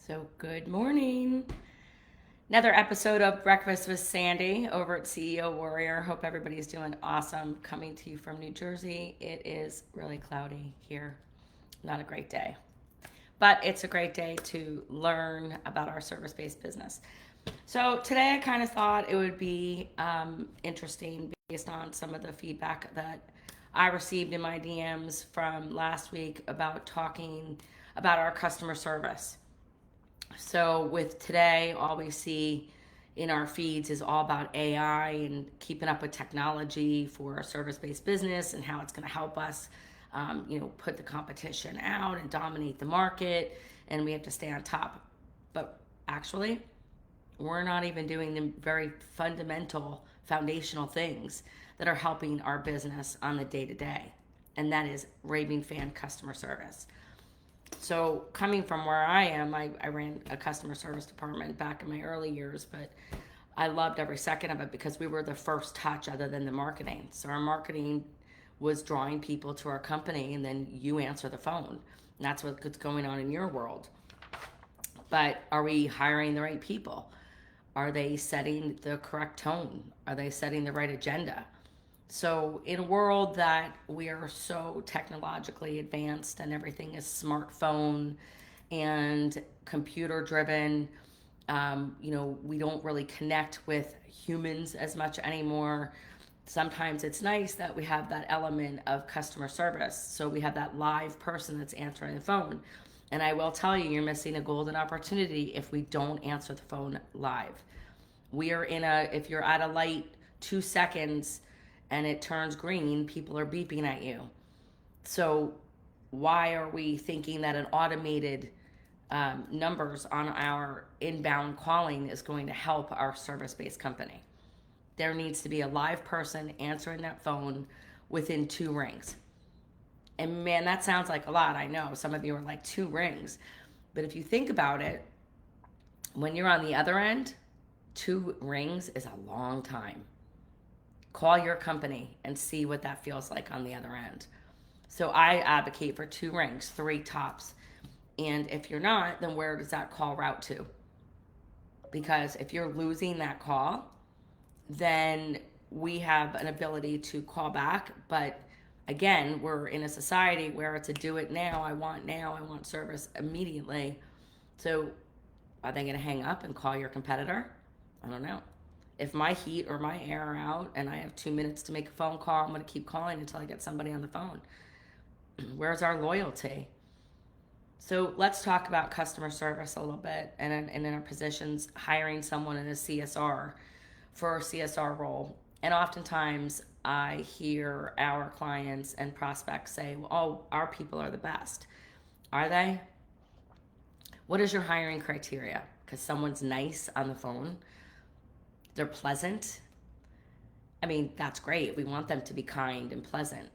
So, good morning. Another episode of Breakfast with Sandy over at CEO Warrior. Hope everybody's doing awesome. Coming to you from New Jersey. It is really cloudy here. Not a great day, but it's a great day to learn about our service based business. So, today I kind of thought it would be interesting based on some of the feedback that I received in my DMs from last week about talking about our customer service. So with today, all we see in our feeds is all about AI and keeping up with technology for a service-based business and how it's going to help us, put the competition out and dominate the market, and we have to stay on top. But actually, we're not even doing the very fundamental, foundational things that are helping our business on the day-to-day, and that is raving fan customer service. So coming from where I am, I ran a customer service department back in my early years, but I loved every second of it because we were the first touch other than the marketing. So our marketing was drawing people to our company, and then you answer the phone. And that's what's going on in your world. But are we hiring the right people? Are they setting the correct tone? Are they setting the right agenda? So, in a world that we are so technologically advanced and everything is smartphone and computer driven, we don't really connect with humans as much anymore. Sometimes it's nice that we have that element of customer service. So, we have that live person that's answering the phone. And I will tell you, you're missing a golden opportunity if we don't answer the phone live. If you're at a light 2 seconds, and it turns green, people are beeping at you. So why are we thinking that an automated numbers on our inbound calling is going to help our service-based company? There needs to be a live person answering that phone within 2 rings. And man, that sounds like a lot. I know some of you are like 2 rings. But if you think about it, when you're on the other end, 2 rings is a long time. Call your company and see what that feels like on the other end. So I advocate for 2 rings, 3 tops. And if you're not, then where does that call route to? Because if you're losing that call, then we have an ability to call back. But again, we're in a society where it's a do it now, I want service immediately. So are they going to hang up and call your competitor? I don't know. If my heat or my air are out and I have 2 minutes to make a phone call, I'm going to keep calling until I get somebody on the phone. Where's our loyalty? So let's talk about customer service a little bit and in our positions, hiring someone in a CSR for a CSR role. And oftentimes I hear our clients and prospects say, well, oh, our people are the best. Are they? What is your hiring criteria? Because someone's nice on the phone, they're pleasant. I mean, that's great. We want them to be kind and pleasant.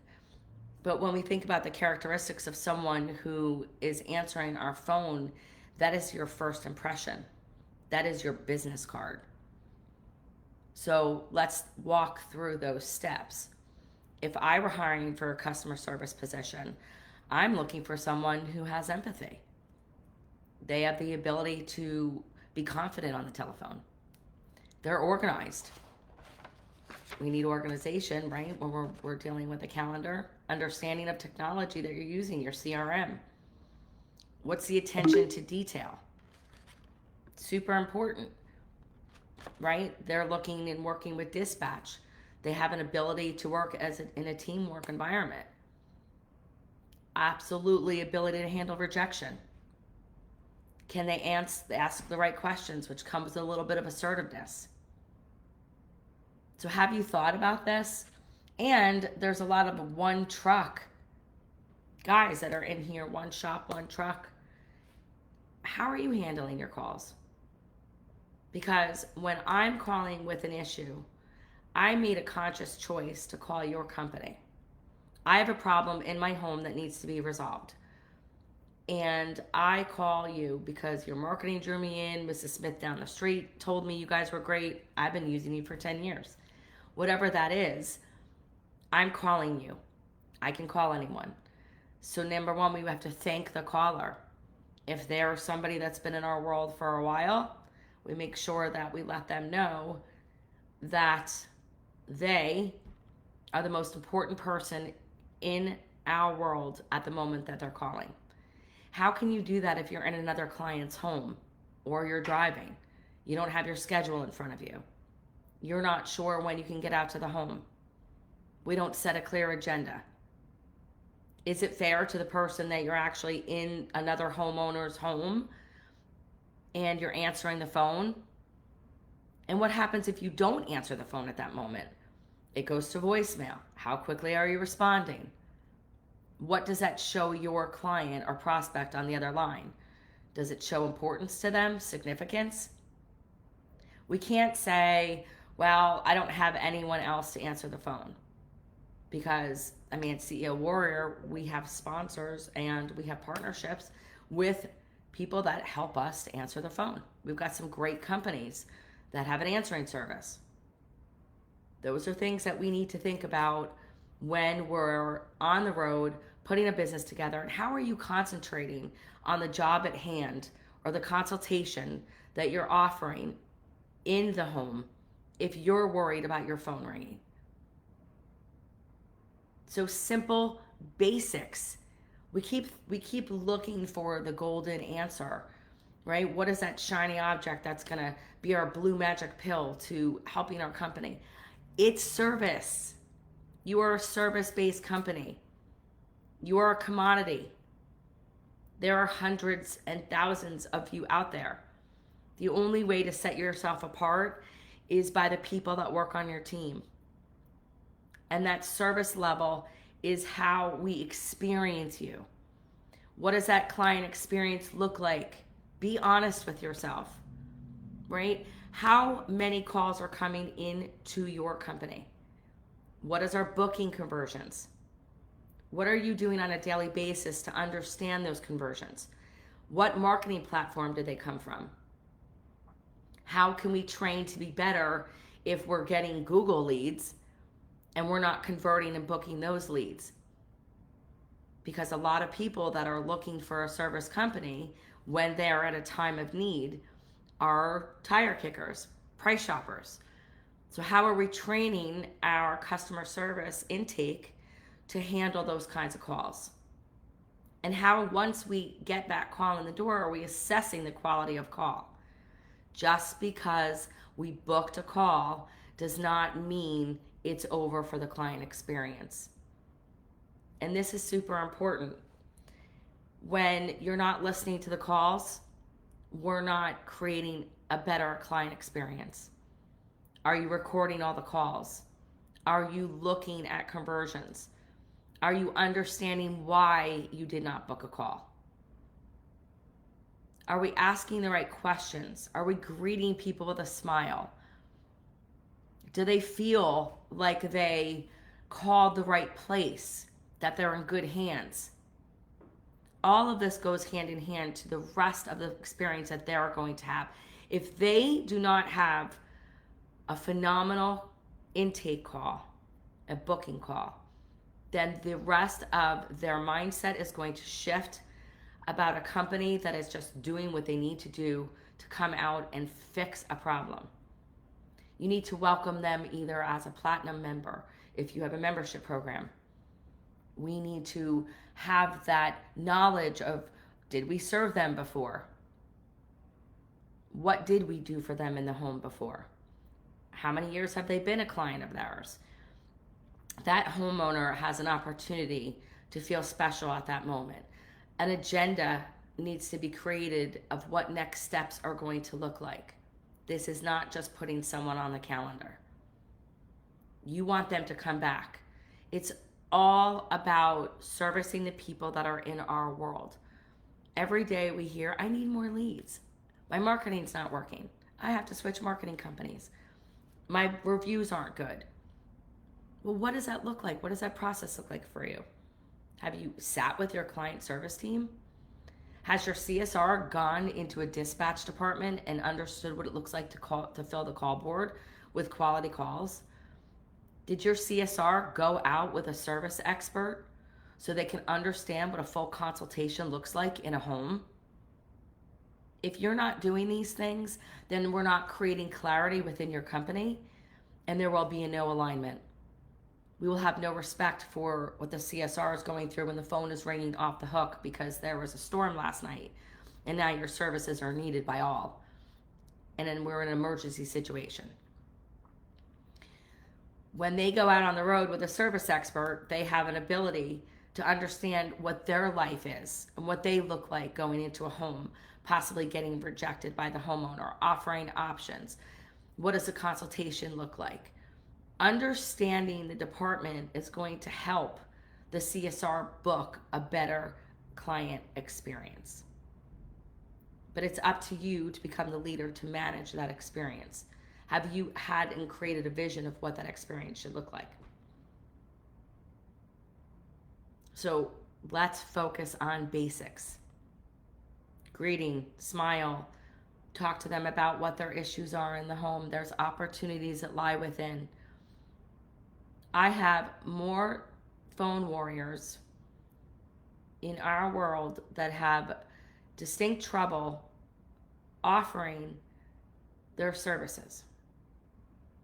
But when we think about the characteristics of someone who is answering our phone, that is your first impression. That is your business card. So let's walk through those steps. If I were hiring for a customer service position, I'm looking for someone who has empathy. They have the ability to be confident on the telephone. They're organized. We need organization, right? When we're dealing with a calendar, understanding of technology that you're using, your CRM. What's the attention to detail? Super important, right? They're looking and working with dispatch. They have an ability to work in a teamwork environment. Absolutely ability to handle rejection. Can they ask the right questions, which comes with a little bit of assertiveness? So have you thought about this? And there's a lot of one truck guys that are in here, one shop, one truck. How are you handling your calls? Because when I'm calling with an issue, I made a conscious choice to call your company. I have a problem in my home that needs to be resolved. And I call you because your marketing drew me in. Mrs. Smith down the street told me you guys were great. I've been using you for 10 years. Whatever that is, I'm calling you. I can call anyone. So number one, we have to thank the caller. If they're somebody that's been in our world for a while, we make sure that we let them know that they are the most important person in our world at the moment that they're calling. How can you do that if you're in another client's home or you're driving? You don't have your schedule in front of you. You're not sure when you can get out to the home. We don't set a clear agenda. Is it fair to the person that you're actually in another homeowner's home and you're answering the phone? And what happens if you don't answer the phone at that moment? It goes to voicemail. How quickly are you responding? What does that show your client or prospect on the other line? Does it show importance to them, significance? We can't say, well, I don't have anyone else to answer the phone. Because, at CEO Warrior, we have sponsors and we have partnerships with people that help us to answer the phone. We've got some great companies that have an answering service. Those are things that we need to think about when we're on the road putting a business together. And how are you concentrating on the job at hand or the consultation that you're offering in the home if you're worried about your phone ringing? So simple basics. We keep looking for the golden answer, right? What is that shiny object that's going to be our blue magic pill to helping our company? It's service. You are a service-based company. You are a commodity. There are hundreds and thousands of you out there. The only way to set yourself apart is by the people that work on your team. And that service level is how we experience you. What does that client experience look like? Be honest with yourself, right? How many calls are coming in to your company? What is our booking conversions? What are you doing on a daily basis to understand those conversions? What marketing platform did they come from? How can we train to be better if we're getting Google leads and we're not converting and booking those leads? Because a lot of people that are looking for a service company when they're at a time of need are tire kickers, price shoppers. So how are we training our customer service intake to handle those kinds of calls? And how, once we get that call in the door, are we assessing the quality of call? Just because we booked a call does not mean it's over for the client experience. And this is super important. When you're not listening to the calls, we're not creating a better client experience. Are you recording all the calls? Are you looking at conversions? Are you understanding why you did not book a call? Are we asking the right questions? Are we greeting people with a smile? Do they feel like they called the right place, that they're in good hands? All of this goes hand in hand to the rest of the experience that they're going to have. If they do not have a phenomenal intake call, a booking call, then the rest of their mindset is going to shift about a company that is just doing what they need to do to come out and fix a problem. You need to welcome them either as a platinum member, if you have a membership program. We need to have that knowledge of, did we serve them before? What did we do for them in the home before? How many years have they been a client of theirs? That homeowner has an opportunity to feel special at that moment. An agenda needs to be created of what next steps are going to look like. This is not just putting someone on the calendar. You want them to come back. It's all about servicing the people that are in our world. Every day we hear, I need more leads. My marketing's not working. I have to switch marketing companies. My reviews aren't good. Well, what does that look like? What does that process look like for you? Have you sat with your client service team? Has your CSR gone into a dispatch department and understood what it looks like to fill the call board with quality calls? Did your CSR go out with a service expert so they can understand what a full consultation looks like in a home? If you're not doing these things, then we're not creating clarity within your company, and there will be no alignment. We will have no respect for what the CSR is going through when the phone is ringing off the hook because there was a storm last night and now your services are needed by all. And then we're in an emergency situation. When they go out on the road with a service expert, they have an ability to understand what their life is and what they look like going into a home, possibly getting rejected by the homeowner, offering options. What does a consultation look like? Understanding the department is going to help the CSR book a better client experience. But it's up to you to become the leader to manage that experience. Have you had and created a vision of what that experience should look like? So let's focus on basics. Greeting, smile, talk to them about what their issues are in the home. There's opportunities that lie within. I have more phone warriors in our world that have distinct trouble offering their services.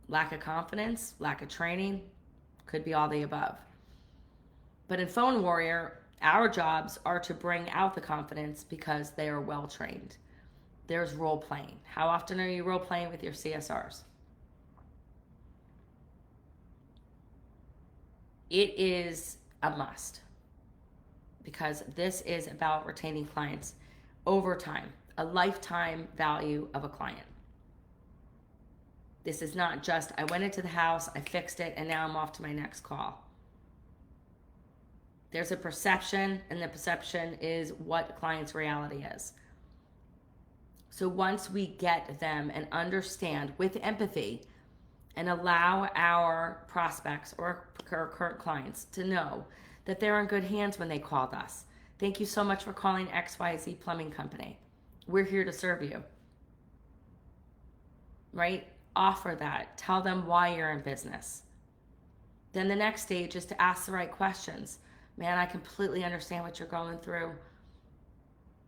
Lack of confidence, lack of training, could be all the above. But in Phone Warrior, our jobs are to bring out the confidence because they are well trained. There's role playing. How often are you role playing with your CSRs? It is a must because this is about retaining clients over time, a lifetime value of a client. This is not just, I went into the house, I fixed it, and now I'm off to my next call. There's a perception, and the perception is what client's reality is. So once we get them and understand with empathy and allow our prospects or current clients to know that they're in good hands when they called us. Thank you so much for calling XYZ Plumbing Company. We're here to serve you. Right? Offer that. Tell them why you're in business. Then the next stage is to ask the right questions. Man, I completely understand what you're going through.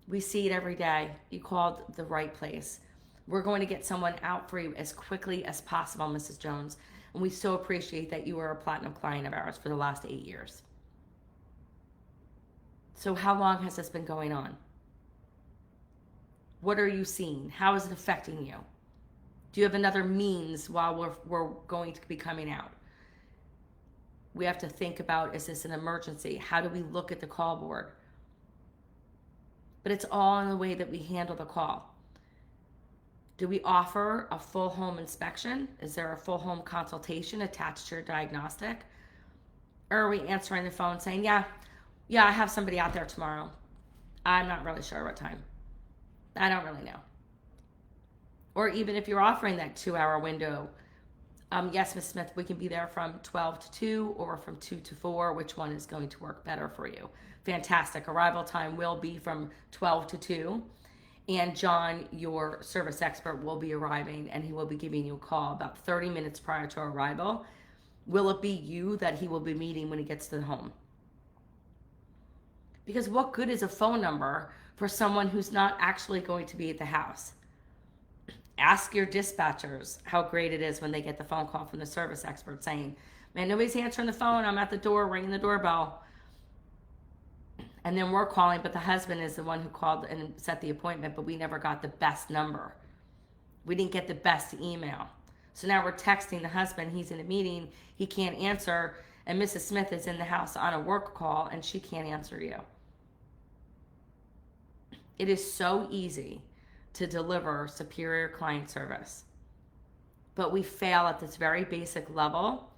We see it every day. You called the right place. We're going to get someone out for you as quickly as possible, Mrs. Jones. And we so appreciate that you were a platinum client of ours for the last 8 years. So how long has this been going on? What are you seeing? How is it affecting you? Do you have another means while we're going to be coming out? We have to think about, is this an emergency? How do we look at the call board? But it's all in the way that we handle the call. Do we offer a full home inspection? Is there a full home consultation attached to your diagnostic? Or are we answering the phone saying, yeah, I have somebody out there tomorrow. I'm not really sure what time. I don't really know. Or even if you're offering that 2-hour window, yes, Ms. Smith, we can be there from 12 to 2 or from 2 to 4. Which one is going to work better for you? Fantastic. Arrival time will be from 12 to 2. And John, your service expert, will be arriving and he will be giving you a call about 30 minutes prior to arrival. Will it be you that he will be meeting when he gets to the home? Because what good is a phone number for someone who's not actually going to be at the house? Ask your dispatchers how great it is when they get the phone call from the service expert saying, man, nobody's answering the phone. I'm at the door ringing the doorbell. And then we're calling, but the husband is the one who called and set the appointment, but we never got the best number. We didn't get the best email. So now we're texting the husband. He's in a meeting. He can't answer. And Mrs. Smith is in the house on a work call and she can't answer you. It is so easy to deliver superior client service. But we fail at this very basic level,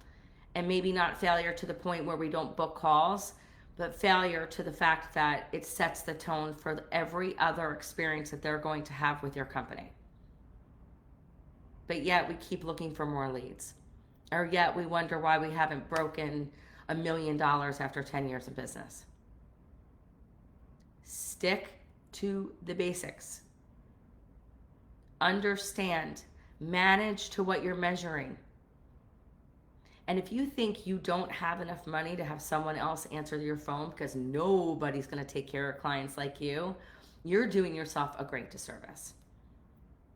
and maybe not failure to the point where we don't book calls, but failure to the fact that it sets the tone for every other experience that they're going to have with your company. But yet we keep looking for more leads. Or yet we wonder why we haven't broken $1 million after 10 years of business. Stick to the basics. Understand, manage to what you're measuring. And if you think you don't have enough money to have someone else answer your phone because nobody's going to take care of clients like you, you're doing yourself a great disservice.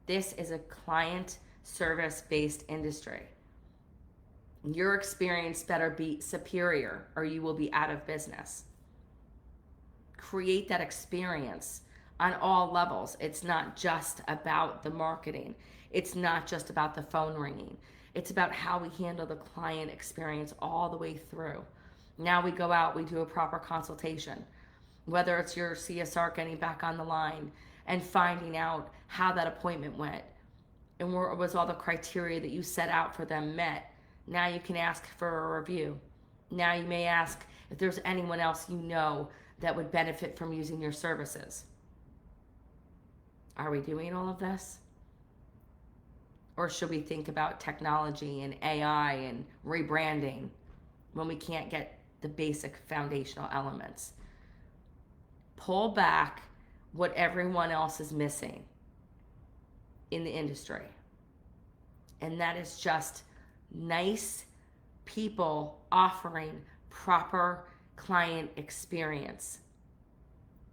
This is a client service-based industry. Your experience better be superior or you will be out of business. Create that experience on all levels. It's not just about the marketing. It's not just about the phone ringing. It's about how we handle the client experience all the way through. Now we go out, we do a proper consultation, whether it's your CSR getting back on the line and finding out how that appointment went and was all the criteria that you set out for them met. Now you can ask for a review. Now you may ask if there's anyone else you know that would benefit from using your services. Are we doing all of this? Or should we think about technology and AI and rebranding when we can't get the basic foundational elements? Pull back what everyone else is missing in the industry. And that is just nice people offering proper client experience.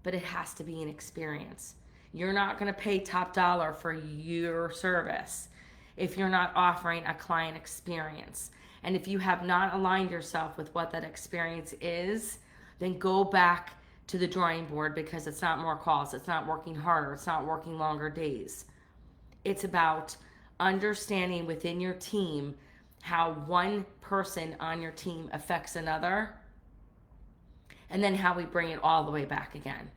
But it has to be an experience. You're not going to pay top dollar for your service if you're not offering a client experience. And if you have not aligned yourself with what that experience is, then go back to the drawing board, because it's not more calls, it's not working harder, it's not working longer days. It's about understanding within your team how one person on your team affects another, and then how we bring it all the way back again.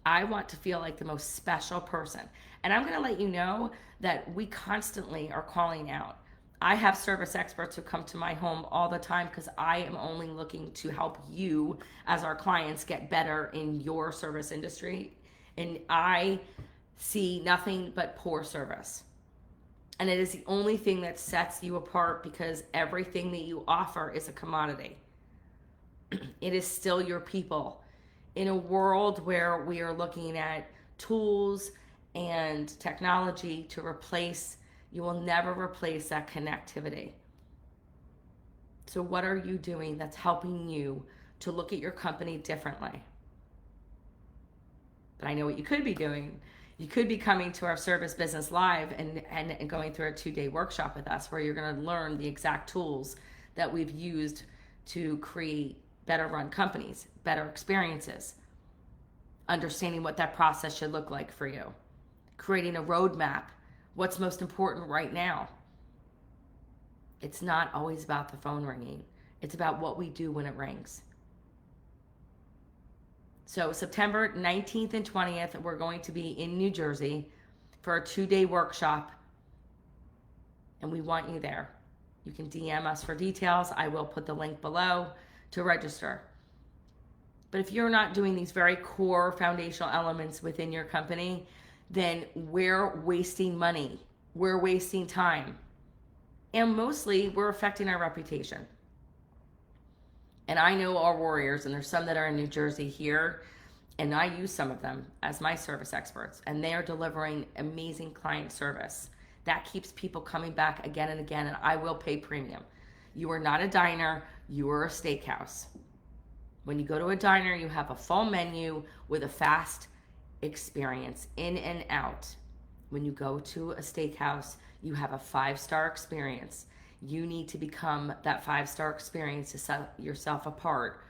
I want to feel like the most special person. And I'm going to let you know that we constantly are calling out. I have service experts who come to my home all the time because I am only looking to help you as our clients get better in your service industry. And I see nothing but poor service. And it is the only thing that sets you apart, because everything that you offer is a commodity. It is still your people. In a world where we are looking at tools and technology to replace, you will never replace that connectivity. So what are you doing that's helping you to look at your company differently? But I know what you could be doing. You could be coming to our Service Business Live and going through a 2-day workshop with us, where you're going to learn the exact tools that we've used to create better run companies, better experiences, understanding what that process should look like for you, creating a roadmap, what's most important right now. It's not always about the phone ringing. It's about what we do when it rings. So September 19th and 20th, we're going to be in New Jersey for a 2-day workshop, and we want you there. You can DM us for details. I will put the link below to register. But if you're not doing these very core foundational elements within your company, then we're wasting money. We're wasting time. And mostly, we're affecting our reputation. And I know our warriors, and there's some that are in New Jersey here, and I use some of them as my service experts, and they are delivering amazing client service. That keeps people coming back again and again, and I will pay premium. You are not a diner, you are a steakhouse. When you go to a diner, you have a full menu with a fast experience in and out. When you go to a steakhouse, you have a 5-star experience. You need to become that 5-star experience to set yourself apart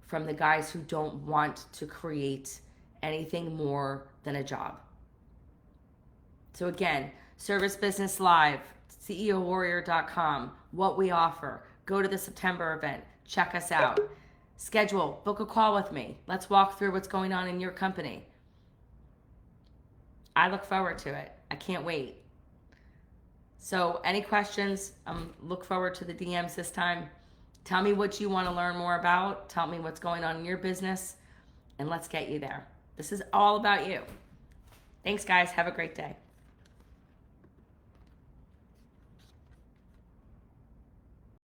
from the guys who don't want to create anything more than a job. So again, Service Business Live, CEOwarrior.com, what we offer. Go to the September event, check us out. Schedule, book a call with me. Let's walk through what's going on in your company. I look forward to it. I can't wait. So any questions, look forward to the DMs this time. Tell me what you want to learn more about. Tell me what's going on in your business, and let's get you there. This is all about you. Thanks, guys. Have a great day.